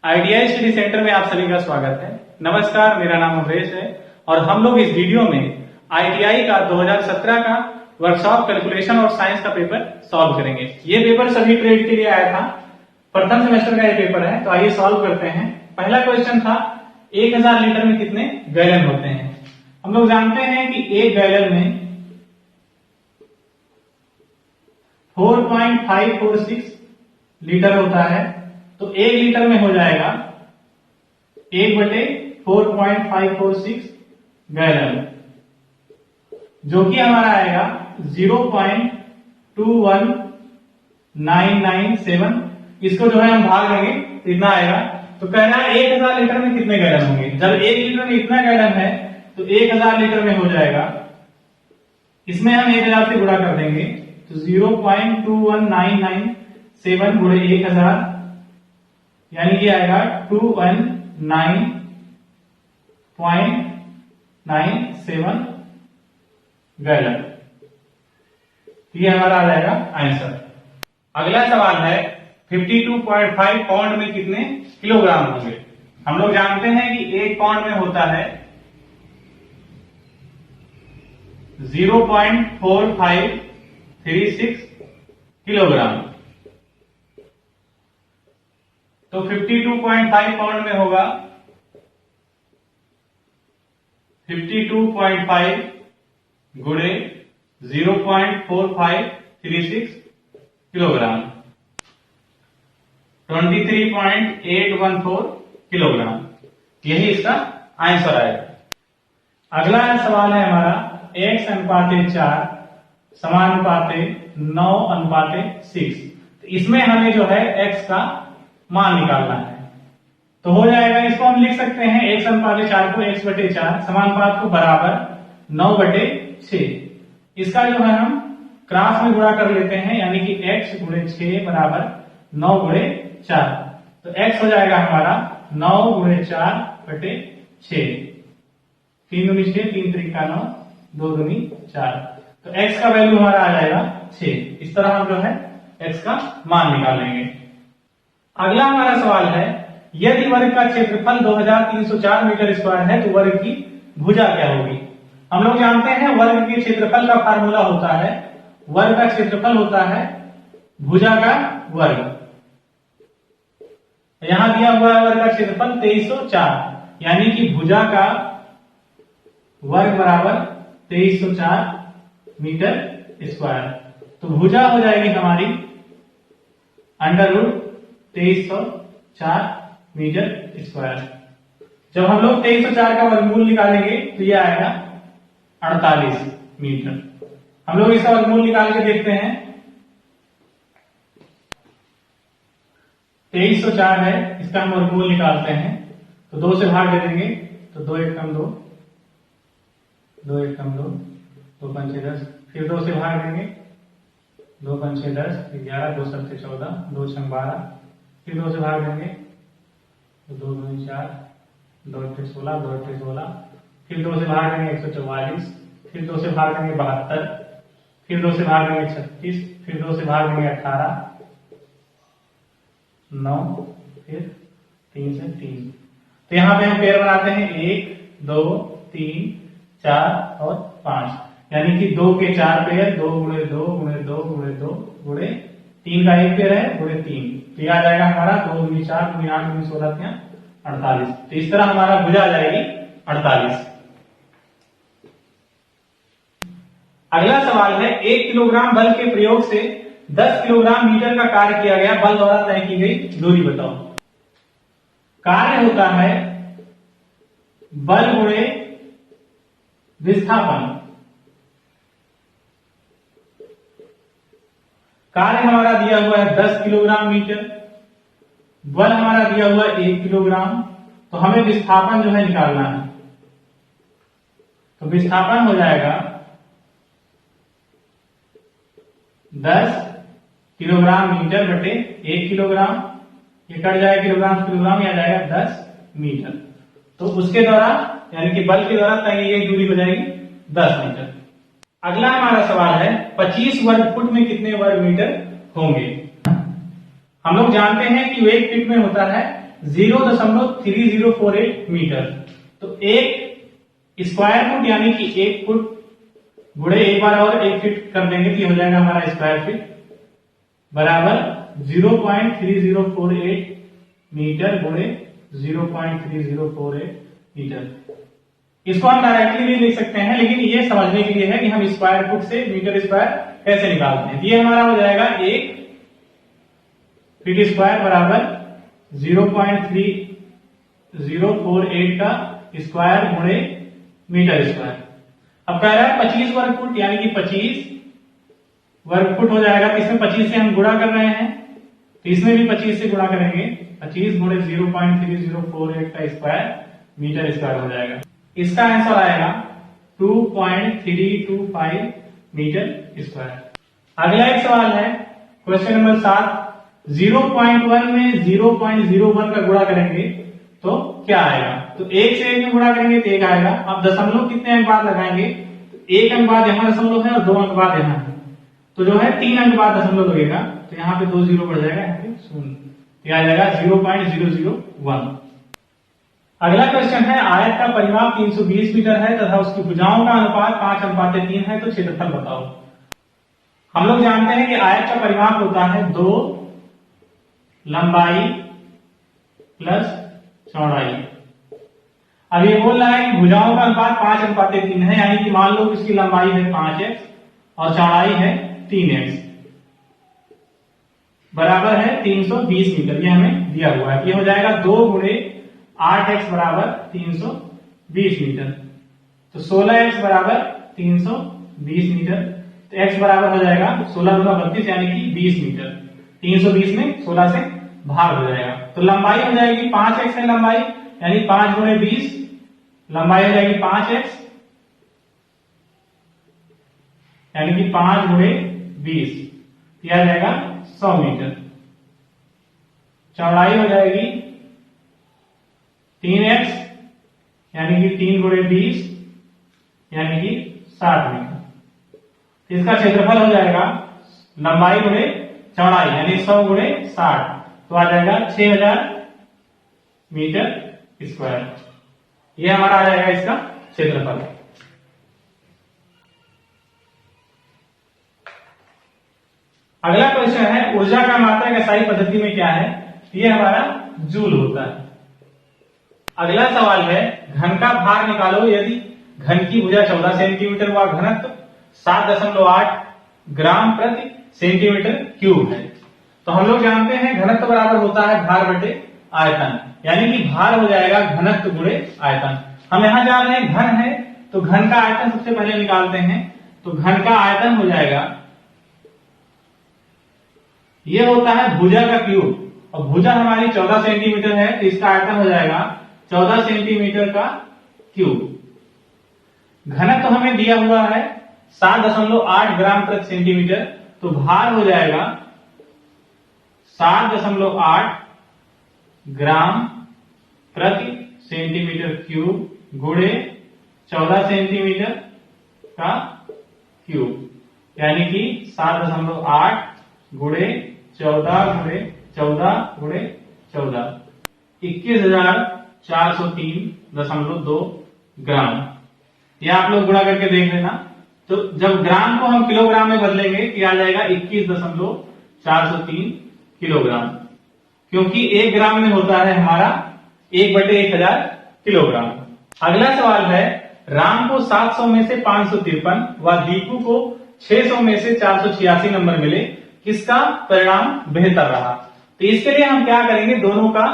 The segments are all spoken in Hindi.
आईटीआई स्टडी सेंटर में आप सभी का स्वागत है। नमस्कार, मेरा नाम अमरेश है और हम लोग इस वीडियो में आईटीआई का 2017 का वर्कशॉप कैलकुलेशन और साइंस का पेपर सॉल्व करेंगे। ये पेपर सभी ट्रेड के लिए आया था, प्रथम सेमेस्टर का ये पेपर है। तो आइए सॉल्व करते हैं। पहला क्वेश्चन था 1000 लीटर में कितने गैलन होते हैं। हम लोग जानते हैं कि एक गैलन में 4.546 लीटर होता है, तो 1 लीटर में हो जाएगा 1/4.546 गैलन, जो कि हमारा आएगा 0.21997। इसको जो है हम भाग देंगे तो इतना आएगा। तो कह रहा है 1000 लीटर में कितने गैलन होंगे। जब 1 लीटर में इतना गैलन है तो 1000 लीटर में हो जाएगा, इसमें हम 1000 से गुणा कर देंगे तो 0.21997 गुणे 1000 यानी कि आएगा 219.97 गैलन। ये हमारा आ जाएगा आंसर। अगला सवाल है 52.5 पाउंड में कितने किलोग्राम होंगे। हम लोग जानते हैं कि 1 पाउंड में होता है 0.4536 किलोग्राम। तो 52.5 पाउंड में होगा 52.5 गुणे 0.4536 किलोग्राम, 23.814 किलोग्राम। यही इसका आंसर आएगा। अगला सवाल है हमारा x/4 समानुपाते 9/6। तो इसमें हमें जो है x का मान निकालना है। तो हो जाएगा, इसको हम लिख सकते हैं x/4 को x/4 समानुपात को बराबर 9/6। इसका जो है हम क्रॉस में गुणा कर लेते हैं, यानी कि x गुणे 6 बराबर 9 गुणे 4। तो x हो जाएगा हमारा 9 गुणे 4/6। 3 दूनी 6, 3 त्रिका 9, 2 दूनी 4। तो x का वैल्यू हमारा आ जाएगा 6। इस तरह हम जो है x का मान निकालेंगे। अगला हमारा सवाल है, यदि वर्ग का क्षेत्रफल 2304 मीटर स्क्वायर है तो वर्ग की भुजा क्या होगी। हम लोग जानते हैं वर्ग के क्षेत्रफल का फार्मूला होता है, वर्ग का क्षेत्रफल होता है भुजा का वर्ग। यहां दिया हुआ है वर्ग का क्षेत्रफल 2304, यानी कि भुजा का वर्ग बराबर 2304 मीटर स्क्वायर। तो भुजा हो जाएगी हमारी √2304 मीटर स्क्वायर। जब हम लोग 2304 का वर्गमूल निकालेंगे तो यह आएगा 48 मीटर। हम लोग इसका वर्गमूल निकाल के देखते हैं। 2304 है, इसका हम वर्गमूल निकालते हैं तो 2 से भाग दे देंगे तो 2 1 कम 2, 2 1 कम 2, 2 5 10। फिर 2 से भाग देंगे, 2 5 10, 11, 2 7 14, 2 6 12। फिर 2 से भाग देंगे तो 2 2 4, 2 8 16, 2 8 16। फिर 2 से भाग देंगे 144। फिर 2 से भाग देंगे 72। फिर 2 से भाग देंगे 36। फिर 2 से भाग देंगे 18, 9। फिर 3 से 3। तो यहां पे हम पेयर बनाते हैं 1 2 3 4 और 5, यानी कि 2 के 4 पेयर, 2 गुणे 2 गुणे 2 गुणे 2 गुणे 3 का 1 पेयर है गुणे 3। तो यह आ जाएगा हमारा 2 दूनी 4 दूनी 8 दूनी 16 48। तो इस तरह हमारा भुजा आ जाएगी 48। अगला सवाल है 1 किलोग्राम बल के प्रयोग से 10 किलोग्राम मीटर का कार्य किया गया, बल द्वारा तय की गई दूरी बताओ। कार्य होता है बल गुणे विस्थापन। कार्य हमारा दिया हुआ है 10 किलोग्राम मीटर, बल हमारा दिया हुआ है 1 किलोग्राम। तो हमें विस्थापन जो है निकालना है। तो विस्थापन हो जाएगा 10 किलोग्राम मीटर बटे 1 किलोग्राम। ये कट जाएगा किलोग्राम किलोग्राम, यह आ जाएगा 10 मीटर। तो उसके द्वारा यानी कि बल के द्वारा तय की गई दूरी हो जाएगी 10 मीटर। अगला हमारा सवाल है 25 वर्ग फुट में कितने वर्ग मीटर होंगे। हम लोग जानते हैं कि 1 फीट में होता है 0.3048 मीटर। तो एक स्क्वायर फुट यानी कि 1 फुट गुणे एक बार और 1 फीट कर देंगे तो ये हो जाएगा हमारा स्क्वायर फीट बराबर 0.3048 मीटर गुणे 0.3048 मीटर। इसको हम डायरेक्टली भी लिख सकते हैं, लेकिन ये समझने के लिए है कि हम स्क्वायर फुट से मीटर स्क्वायर कैसे निकालते हैं। ये हमारा हो जाएगा 1 फीट स्क्वायर बराबर 0.3048 का स्क्वायर गुणे मीटर स्क्वायर। अब कह रहा है 25 वर्ग फुट यानी कि 25 वर्ग फुट हो जाएगा। तो इसमें 25 से हम गुणा कर रहे हैं तो इसमें भी 25 से गुणा करेंगे। 25 गुणे 0.3048 का स्क्वायर मीटर स्क्वायर हो जाएगा। इसका आंसर आएगा 2.325 मीटर स्क्वायर। अगला एक सवाल है क्वेश्चन नंबर 7। 0.1 में 0.01 का गुणा करेंगे तो क्या आएगा। तो 1 से 1 में गुणा करेंगे तो 1 आएगा। अब दशमलव कितने अंक बाद लगाएंगे तो 1 अंक बाद यहाँ दशमलव है और 2 अंक बाद यहाँ है, तो जो है 3 अंक बाद दशमलव लगेगा तो यहाँ पे 2 जीरो बढ़ जाएगा, यहाँ पे 0 तो आ जाएगा 0.001। अगला क्वेश्चन है आयत का परिमाप 320 मीटर है तथा उसकी भुजाओं का अनुपात 5:3 है, तो क्षेत्रफल बताओ। हम लोग जानते हैं कि आयत का परिमाप होता है 2 लंबाई प्लस चौड़ाई। अब ये बोल रहा है कि भुजाओं का अनुपात 5:3 है, यानी कि मान लो इसकी लंबाई है 5x और चौड़ाई है 3x बराबर है 320 मीटर। ये हमें दिया हुआ है। ये हो जाएगा 2 गुणे 8x बराबर 320 मीटर। तो 16x बराबर 320 मीटर। तो x बराबर हो जाएगा 16 गुना 32 यानी कि 20 मीटर। 320 में 16 से भाग हो जाएगा। तो लंबाई हो जाएगी 5x है लंबाई, यानी 5 गुणे 20 लंबाई हो जाएगी 5x यानी कि 5 गुणे 20 आ जाएगा 100 मीटर। चौड़ाई हो जाएगी 3x यानी कि 3 गुणे 20 यानी कि 60 मीटर। इसका क्षेत्रफल हो जाएगा लंबाई गुणे चौड़ाई यानी 100 गुणे 60 तो आ जाएगा 6000 मीटर स्क्वायर। ये हमारा आ जाएगा इसका क्षेत्रफल। अगला क्वेश्चन है ऊर्जा का मात्रक एसआई पद्धति में क्या है। ये हमारा जूल होता है। अगला सवाल है घन का भार निकालो यदि घन की भुजा 14 सेंटीमीटर व घनत्व 7.8 ग्राम प्रति सेंटीमीटर क्यूब है। तो हम लोग जानते हैं घनत्व बराबर होता है भार बटे आयतन, यानी कि भार हो जाएगा घनत्व गुणे आयतन। हम यहां जान रहे हैं घन है तो घन का आयतन सबसे पहले निकालते हैं। तो घन का आयतन हो जाएगा, ये होता है भुजा का क्यूब और भुजा हमारी 14 सेंटीमीटर है तो इसका आयतन हो जाएगा 14 सेंटीमीटर का क्यूब। घनत्व हमें दिया हुआ है 7.8 ग्राम प्रति सेंटीमीटर, तो भार हो जाएगा 7.8 ग्राम प्रति सेंटीमीटर क्यूब गुणे 14 सेंटीमीटर का क्यूब, यानी कि 7.8 गुणे 14 गुणे 14 गुणे 14 21,403.2 ग्राम। ये आप लोग गुणा करके देख लेना। तो जब ग्राम को हम किलोग्राम में बदलेंगे तो आ जाएगा 21,403 किलोग्राम, क्योंकि 1 ग्राम में होता है हमारा 1/1000 किलोग्राम। अगला सवाल है राम को 700 में से 553 व दीपू को 600 में से 486 नंबर मिले, किसका परिणाम बेहतर रहा। तो इसके लिए हम क्या करेंगे, दोनों का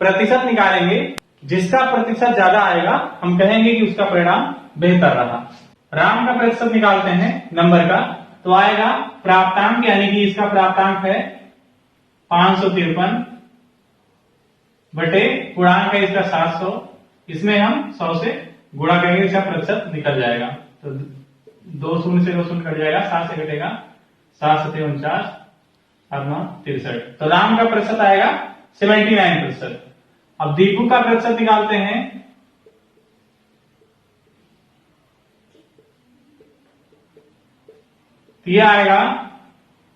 प्रतिशत निकालेंगे। जिसका प्रतिशत ज्यादा आएगा हम कहेंगे कि उसका परिणाम बेहतर रहा। राम का प्रतिशत निकालते हैं नंबर का, तो आएगा प्राप्तांक, यानी कि इसका प्राप्तांक है 553 बटे पूर्णांक है इसका 700। इसमें हम 100 से गुणा करेंगे, इसका प्रतिशत निकल जाएगा। तो 2 शून्य से 2 शून्य कट जाएगा, 7 से कटेगा 7 7 49 और 9 63। तो राम का प्रतिशत आएगा 79%। अब दीपू का प्रतिशत निकालते हैं। तो यह आएगा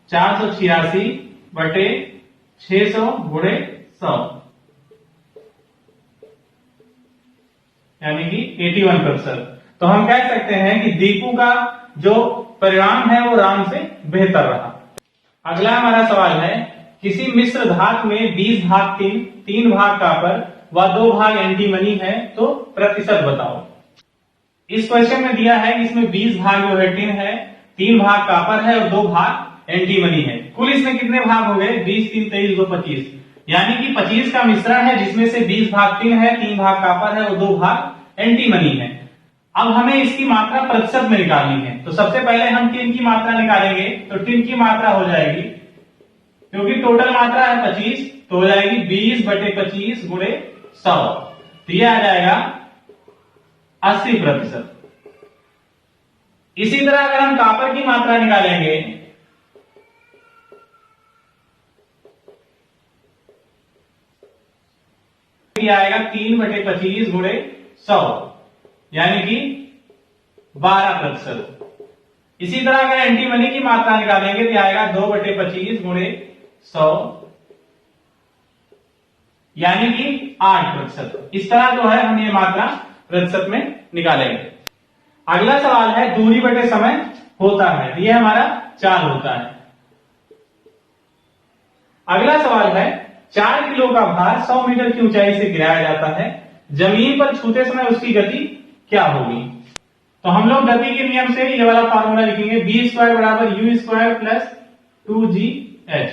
486 बटे 600 गुणे 100 यानी कि 81%। तो हम कह सकते हैं कि दीपू का जो परिणाम है वो राम से बेहतर रहा। अगला हमारा सवाल है, किसी मिश्र धातु में 20 भाग 3 भाग कॉपर व 2 भाग एंटीमनी है तो प्रतिशत बताओ। इस क्वेश्चन में दिया है कि इसमें 20 भाग जो है टिन है, 3 भाग कॉपर है और 2 भाग एंटीमनी है। कुल इसमें कितने भाग हो गए? 20 3 23 2 25, यानी कि 25 का मिश्रण है जिसमें से 20 भाग टिन है, 3 भाग कॉपर है और 2 भाग एंटीमनी है। अब हमें इसकी मात्रा प्रतिशत में निकालनी है। तो सबसे पहले हम टिन की मात्रा निकालेंगे। तो टिन की मात्रा हो जाएगी, क्योंकि टोटल मात्रा है 25, तो हो जाएगी 20/25 गुणे 100। तो यह आ जाएगा 80%। इसी तरह अगर हम कॉपर की मात्रा निकालेंगे, यह आएगा 3/25 गुणे 100, यानी कि 12%। इसी तरह अगर एंटीमनी की मात्रा निकालेंगे तो आएगा 2/25 गुणे 100, यानी कि 8%। इस तरह जो है हम ये मात्रा प्रतिशत में निकालेंगे। अगला सवाल है, दूरी बटे समय होता है। ये हमारा 4 होता है। अगला सवाल है, 4 किलो का भार 100 मीटर की ऊंचाई से गिराया जाता है, जमीन पर छूते समय उसकी गति क्या होगी? तो हम लोग गति के नियम से ये वाला फार्मूला लिखेंगे, b² बराबर u² प्लस 2gh।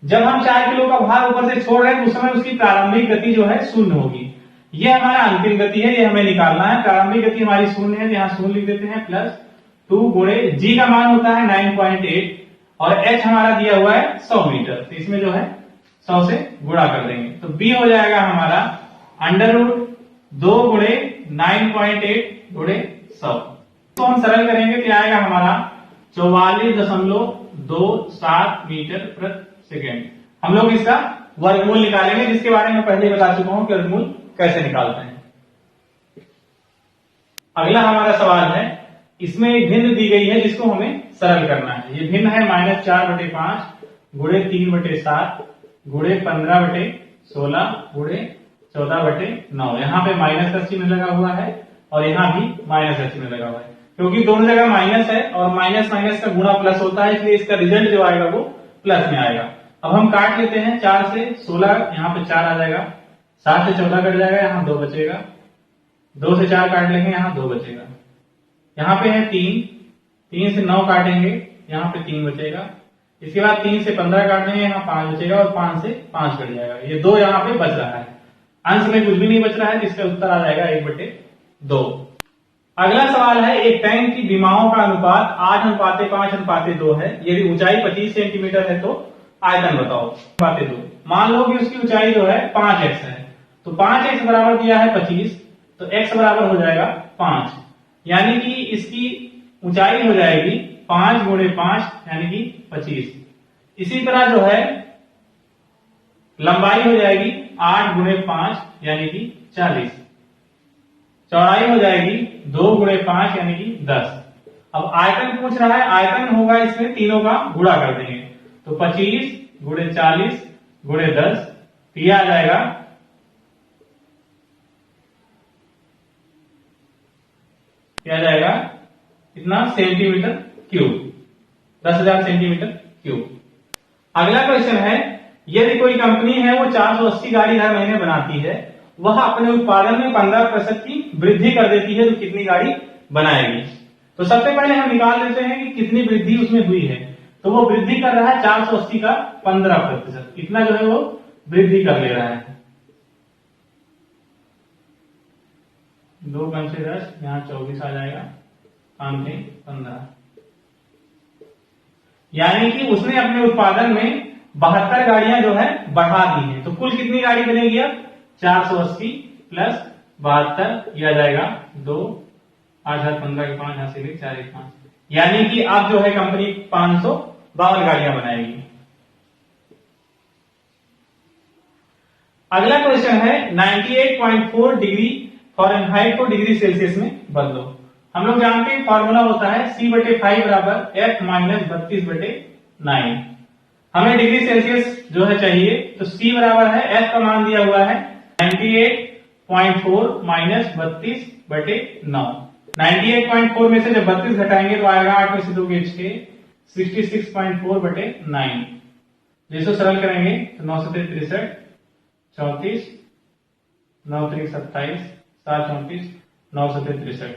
जब हम 4 किलो का भार ऊपर से छोड़ रहे हैं तो उस समय उसकी प्रारंभिक गति जो है 0 होगी। ये हमारा अंतिम गति है, ये हमें निकालना है। प्रारंभिक गति हमारी 0 है, यहां 0 लिख देते हैं, प्लस 2 गुणे g का मान होता है 9.8 और h हमारा दिया हुआ है 100 मीटर। तो इसमें जो है 100 से गुणा कर देंगे। तो b हो जाएगा हमारा √2 गुणे 9.8 गुणे 100। तो हम सरल करेंगे तो आएगा हमारा 44.27 मीटर प्रति सेकेंड। हम लोग इसका वर्गमूल निकालेंगे, जिसके बारे में पहले बता चुका हूं कि वर्गमूल कैसे निकालते हैं। अगला हमारा सवाल है, इसमें एक भिन्न दी गई है जिसको हमें सरल करना है। ये भिन्न है -4/5 गुणे 3/7 गुणे 15/16 गुणे 14/9। यहाँ पे माइनस का चिन्ह लगा हुआ है और यहाँ भी माइनस का चिन्ह लगा हुआ है, क्योंकि दोनों जगह माइनस है और माइनस माइनस का गुणा प्लस होता है, इसलिए इसका रिजल्ट जो आएगा वो प्लस में आएगा। अब हम काट लेते हैं, 4 से 16 यहाँ पे 4 आ जाएगा, 7 से 14 कट जाएगा, यहाँ 2 बचेगा, 2 से 4 काट लेंगे, यहाँ 2 बचेगा। यहाँ पे है 3 से 9 काटेंगे, यहाँ पे 3 बचेगा। इसके बाद 3 से 15 काट लेंगे, यहाँ 5 बचेगा और 5 से 5 कट जाएगा। ये 2 यहाँ पे बच रहा है, अंश में कुछ भी नहीं बच रहा है, जिसका उत्तर आ जाएगा 1/2। अगला सवाल है, एक टैंक की विमाओं का अनुपात 8:5:2 है। यदि ऊंचाई 25 सेंटीमीटर है तो आयतन बताओ। 2 मान लो कि उसकी ऊंचाई जो है 5x है, तो 5x बराबर दिया है 25, तो x बराबर हो जाएगा 5, यानी कि इसकी ऊंचाई हो जाएगी 5 गुणे 5 यानी कि 25। इसी तरह जो है लंबाई हो जाएगी 8 गुणे 5 यानी कि 40। चौड़ाई हो जाएगी 2 गुणे 5 यानी कि 10। अब आयतन पूछ रहा है, आयतन होगा इसमें तीनों का गुणा कर देंगे, तो 25 गुणे 40 गुणे 10, तो यह आ जाएगा इतना सेंटीमीटर क्यूब, 10,000 सेंटीमीटर क्यूब। अगला क्वेश्चन है, यदि कोई कंपनी है वो 480 गाड़ी हर महीने बनाती है, वह अपने उत्पादन में 15% की वृद्धि कर देती है, तो कितनी गाड़ी बनाएगी? तो सबसे पहले हम निकाल लेते हैं कि कितनी वृद्धि उसमें हुई है। तो वो वृद्धि कर रहा है 480 का 15%, इतना जो है वो वृद्धि कर ले रहा है। 2 5 से 10, यहाँ 24 आ जाएगा, 5 से 15, यानी कि उसने अपने उत्पादन में 72 गाड़ियां जो है बढ़ा दी है। तो कुल कितनी गाड़ी बनेगी? अब 480 प्लस 72, यह आ जाएगा 2 8 7 15 के 5 यहाँ से 4 1 5, यानी कि अब जो है कंपनी 552 गाड़ियां बनाएगी। अगला क्वेश्चन है, 98.4 डिग्री फ़ारेनहाइट को डिग्री सेल्सियस में बदलो। हम लोग जानते हैं फॉर्मूला होता है C/5 बराबर F माइनस 32/9। हमें डिग्री सेल्सियस जो है चाहिए, तो C बराबर है F का मान दिया हुआ है 98 98.4 माइनस 32/9। 98.4 में से जब 32 घटाएंगे तो आएगा 8 में से 2 गए 6, 66.4/9। जिसको सरल करेंगे तो 9 7 63, 34, 9 3 27, 7 34, 9 7 63।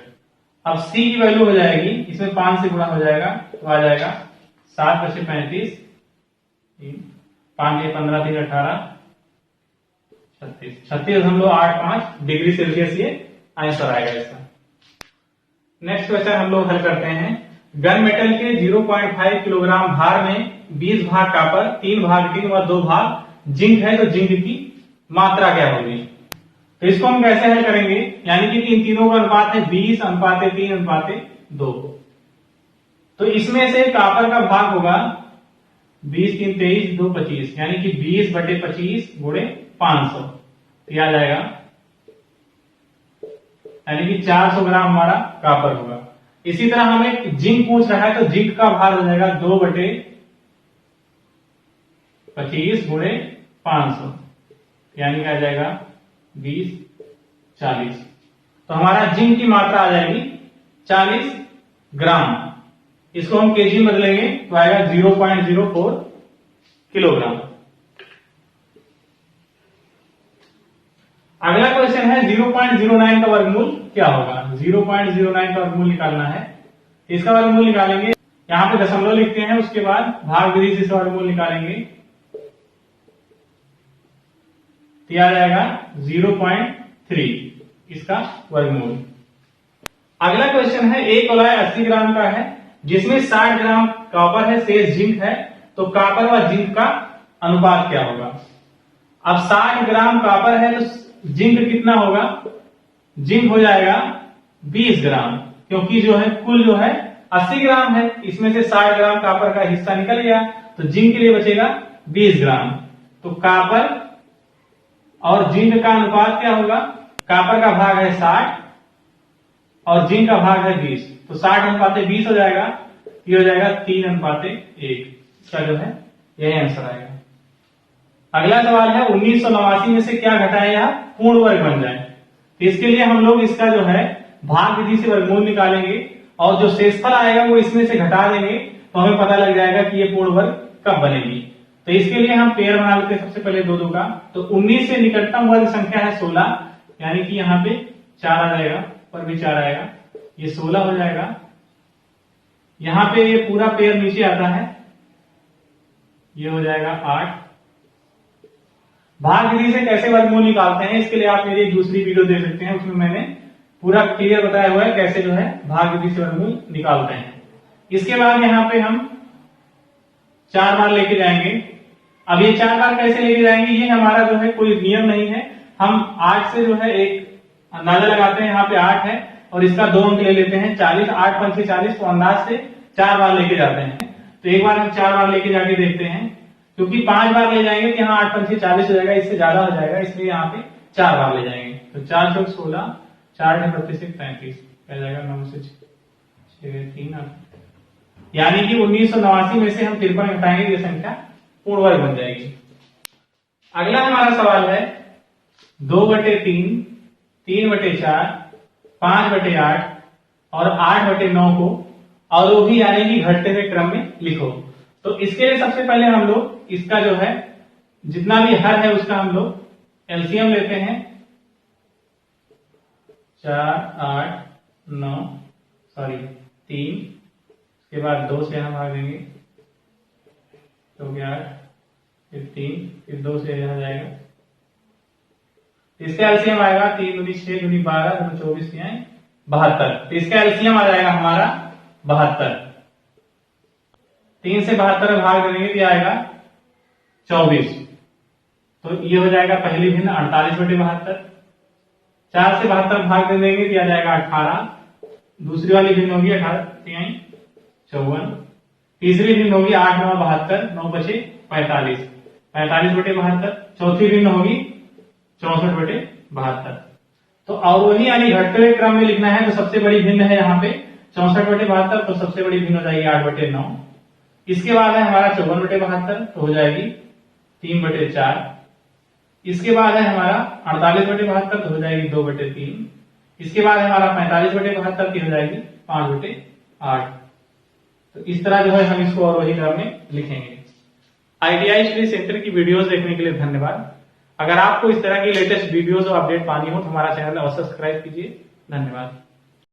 अब C की वैल्यू हो जाएगी, इसमें 5 से गुणा हो जाएगा तो आ जाएगा 7 + 35, 5 × 15 3 18, 36.85 डिग्री सेल्सियस ये आंसर आएगा इसका। नेक्स्ट क्वेश्चन हम लोग हल करते हैं। गन मेटल के 0.5 किलोग्राम भार में 20 भाग कॉपर, 3 भाग टिन और 2 भाग जिंक है, तो जिंक की मात्रा क्या होगी? तो इसको हम कैसे हल करेंगे, यानी कि इन तीनों का अनुपात है 20:3:2। तो इसमें से कॉपर का भाग होगा 20 3 23 2 25, यानी कि 20/25 × 500, तो आ जाएगा, यानी कि 400 ग्राम हमारा कॉपर होगा। इसी तरह हमें जिंक पूछ रहा है, तो जिंक का भार हो जाएगा 2/25 × 500, यानी कि आ जाएगा 20 40। तो हमारा जिंक की मात्रा आ जाएगी 40 ग्राम। इसको हम केजी में बदलेंगे तो आएगा 0.04 किलोग्राम। अगला क्वेश्चन है 0.09 का वर्गमूल क्या होगा? 0.09 का वर्गमूल निकालना है। इसका वर्गमूल निकालेंगे, यहां पे दशमलव लिखते हैं, उसके बाद भाग विधि से इसका वर्गमूल निकालेंगे तो आ जाएगा 0.3 इसका वर्गमूल। अगला क्वेश्चन है एक कौलाय 80 ग्राम का है, जिसमें 60 ग्राम कॉपर है, शेष जिंक है, तो कॉपर व जिंक का अनुपात क्या होगा? अब 60 ग्राम कॉपर है तो जिंक कितना होगा? जिंक हो जाएगा 20 ग्राम, क्योंकि जो है कुल जो है 80 ग्राम है, इसमें से 60 ग्राम कॉपर का हिस्सा निकल गया, तो जिंक के लिए बचेगा 20 ग्राम। तो कॉपर और जिंक का अनुपात क्या होगा? कॉपर का भाग है 60 और जिंक का भाग है 20, तो 60:20 हो जाएगा, ये हो जाएगा 3:1। इसका जो है यही आंसर आएगा। अगला सवाल है 1989 में से क्या घटाएं या पूर्ण वर्ग बन जाए? तो इसके लिए हम लोग इसका जो है भाग विधि से वर्गमूल निकालेंगे और जो शेषफल आएगा वो इसमें से घटा देंगे, तो हमें पता लग जाएगा कि ये पूर्ण वर्ग कब बनेगी। तो इसके लिए हम पेयर बना लेते हैं सबसे पहले 2 का। तो 19 से निकटतम वर्ग संख्या है 16, यानी कि यहाँ पे 4 आ जाएगा, पर भी 4 आएगा, ये 16 हो जाएगा। यहां पे ये पूरा पेयर नीचे आता है, ये हो जाएगा 8। भाग विधि से कैसे वर्गमूल निकालते हैं, इसके लिए आप मेरी एक दूसरी वीडियो देख सकते हैं, उसमें मैंने पूरा क्लियर बताया हुआ है कैसे जो है भाग विधि से वर्गमूल निकालते हैं। इसके बाद यहाँ पे हम 4 बार लेके जाएंगे। अब ये 4 बार कैसे लेके जाएंगे, ये हमारा जो है कोई नियम नहीं है, हम 8 से जो है एक अंदाजा लगाते हैं, यहाँ पे 8 है और इसका 2 अंक ले लेते हैं 40, 8 5 40, तो अंदाज से 4 बार लेके जाते हैं। तो एक बार हम 4 बार लेके जाके देखते हैं, क्योंकि 5 बार ले जाएंगे तो यहाँ 8 5 40 हो जाएगा, इससे ज्यादा हो जाएगा, इसलिए यहाँ पे 4 बार ले जाएंगे। तो 4 × 16, 4 × 32 35, क्या जाएगा 9 से 6 3 8, यानी कि 1989 में से हम 53 घटाएंगे, ये संख्या पूर्ण वर्ग बन जाएगी। अगला हमारा सवाल है 2/3, 3/4, 5/8 और 8/9 को अवरोही यानी कि घटते हुए क्रम में लिखो। तो इसके लिए सबसे पहले हम लोग इसका जो है जितना भी हर है उसका हम लोग एलसीएम लेते हैं। 4 8 9 3, उसके बाद 2 से हम भाग देंगे तो 8, फिर 3, फिर 2 से यहां जाएगा, इसका एलसीएम आएगा 3 दूनी 6 दूनी 12 दूनी 24 72। तो इसका एलसीएम आ जाएगा हमारा 72। 3 से 72 में भाग देंगे तो आएगा 24, तो ये हो जाएगा पहली भिन्न 48/72। 4 से 72 भाग दे देंगे तो आ जाएगा 18, दूसरी वाली भिन्न होगी 18 54, तीसरी भिन्न होगी 8 9 72, 9 बचे 45, 45/72, चौथी भिन्न होगी 64/72। तो अवरोही यानी घटते हुए क्रम में लिखना है, तो सबसे बड़ी भिन्न है यहाँ पे 64/72, तो सबसे बड़ी भिन्न हो जाएगी 8/9। इसके बाद है हमारा 54/72, तो हो जाएगी 3/4। इसके बाद है हमारा 48/72 तो हो जाएगी 2/3। इसके बाद है हमारा 45/72 की हो जाएगी 5/8। तो इस तरह जो है हम इसको और वही क्रम में लिखेंगे। ITI स्टडी सेंटर की वीडियोस देखने के लिए धन्यवाद। अगर आपको इस तरह की लेटेस्ट वीडियोस और अपडेट पानी हो तो हमारा चैनल अवश्य सब्सक्राइब कीजिए। धन्यवाद।